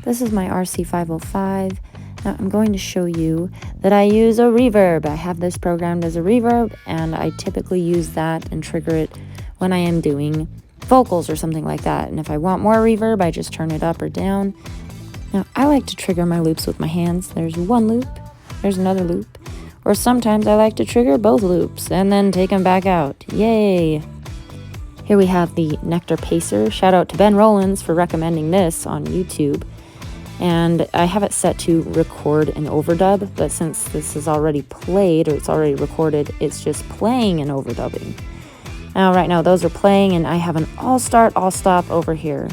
This is my RC-505. Now I'm going to show you that I use a reverb. I have this programmed as a reverb, and I typically use that and trigger it when I am doing vocals or something like that. And if I want more reverb, I just turn it up or down. Now I like to trigger my loops with my hands. There's one loop, there's another loop, or sometimes I like to trigger both loops and then take them back out. Yay! Here we have the Nectar Pacer. Shout out to Ben Rollins for recommending this on YouTube. And I have it set to record an overdub, but since this is already played or it's already recorded, it's just playing and overdubbing. Now right now those are playing, and I have an all start, all stop over here.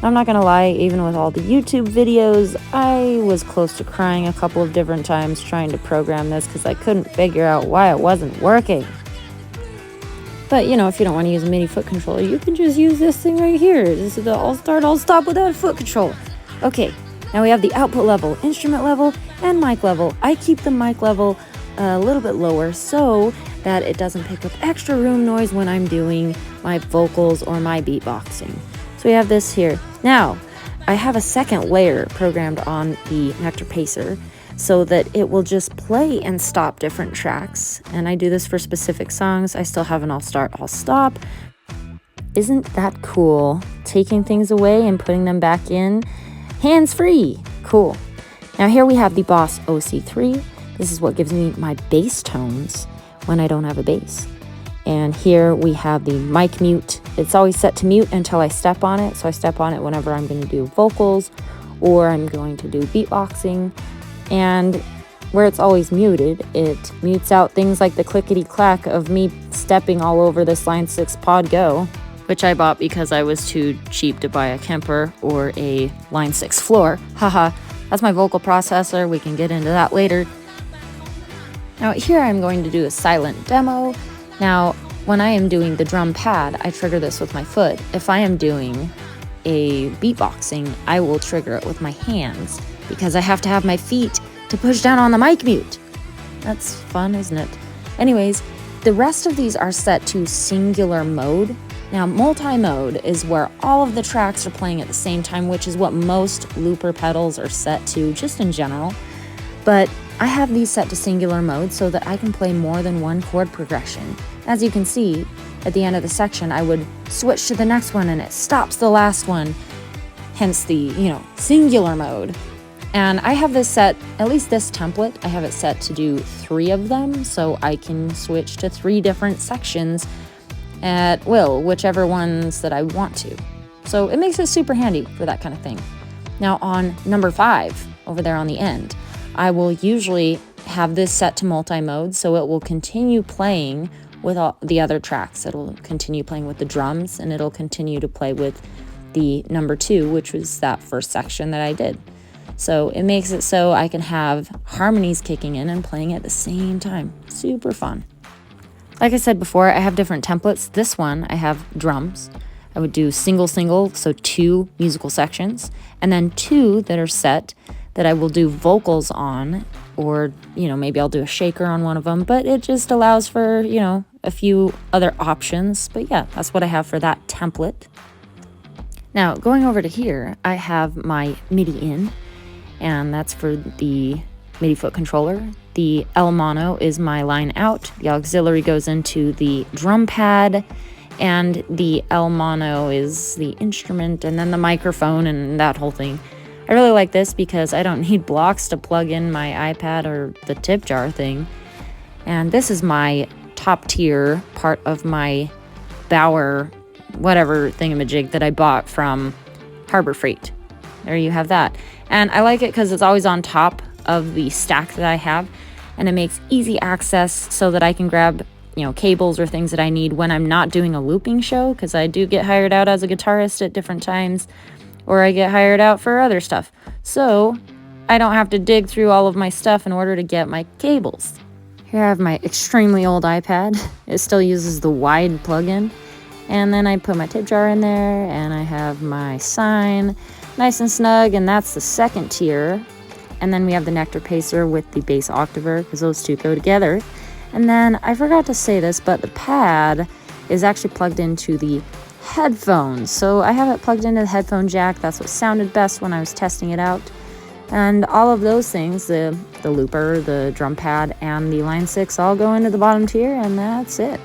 I'm not gonna lie, even with all the YouTube videos, I was close to crying a couple of different times trying to program this because I couldn't figure out why it wasn't working. But you know, if you don't want to use a MIDI foot controller, you can just use this thing right here. This is the all start, all stop without a foot controller. Okay. Now we have the output level, instrument level, and mic level. I keep the mic level a little bit lower so that it doesn't pick up extra room noise when I'm doing my vocals or my beatboxing. So we have this here. Now, I have a second layer programmed on the Nectar Pacer so that it will just play and stop different tracks. And I do this for specific songs. I still have an all start, all stop. Isn't that cool? Taking things away and putting them back in. Hands-free. Cool. Now here we have the Boss OC3. This is what gives me my bass tones when I don't have a bass. And here we have the mic mute. It's always set to mute until I step on it. So I step on it whenever I'm going to do vocals or I'm going to do beatboxing. And where it's always muted, it mutes out things like the clickety-clack of me stepping all over this Line 6 Pod Go, which I bought because I was too cheap to buy a Kemper or a Line 6 floor. Haha, that's my vocal processor. We can get into that later. Now here I'm going to do a silent demo. Now, when I am doing the drum pad, I trigger this with my foot. If I am doing a beatboxing, I will trigger it with my hands because I have to have my feet to push down on the mic mute. That's fun, isn't it? Anyways, the rest of these are set to singular mode. Now, multi-mode is where all of the tracks are playing at the same time, which is what most looper pedals are set to, just in general. But I have these set to singular mode so that I can play more than one chord progression. As you can see, at the end of the section, I would switch to the next one and it stops the last one, hence the, singular mode. And I have this set, at least this template, I have it set to do 3 of them, so I can switch to 3 different sections at will, whichever ones that I want to. So it makes it super handy for that kind of thing. Now on number 5, over there on the end, I will usually have this set to multi-mode, so it will continue playing with all the other tracks. It'll continue playing with the drums, and it'll continue to play with the number 2, which was that first section that I did. So it makes it so I can have harmonies kicking in and playing at the same time. Super fun. Like I said before, I have different templates. This one, I have drums. I would do single, so 2 musical sections, and then 2 that are set that I will do vocals on, or, maybe I'll do a shaker on one of them, but it just allows for, a few other options. But yeah, that's what I have for that template. Now, going over to here, I have my MIDI in, and that's for the MIDI foot controller. The L mono is my line out. The auxiliary goes into the drum pad, and the L mono is the instrument, and then the microphone and that whole thing. I really like this because I don't need blocks to plug in my iPad or the tip jar thing. And this is my top tier part of my Bauer whatever thingamajig that I bought from Harbor Freight. There you have that. And I like it because it's always on top of the stack that I have, and it makes easy access so that I can grab, cables or things that I need when I'm not doing a looping show, because I do get hired out as a guitarist at different times, or I get hired out for other stuff. So I don't have to dig through all of my stuff in order to get my cables. Here I have my extremely old iPad. It still uses the wide plug-in. And then I put my tip jar in there, and I have my sign nice and snug, and that's the second tier. And then we have the Nectar Pacer with the bass octaver, because those two go together. And then I forgot to say this, but the pad is actually plugged into the headphones. So I have it plugged into the headphone jack. That's what sounded best when I was testing it out. And all of those things, the looper, the drum pad, and the line 6 all go into the bottom tier, and that's it.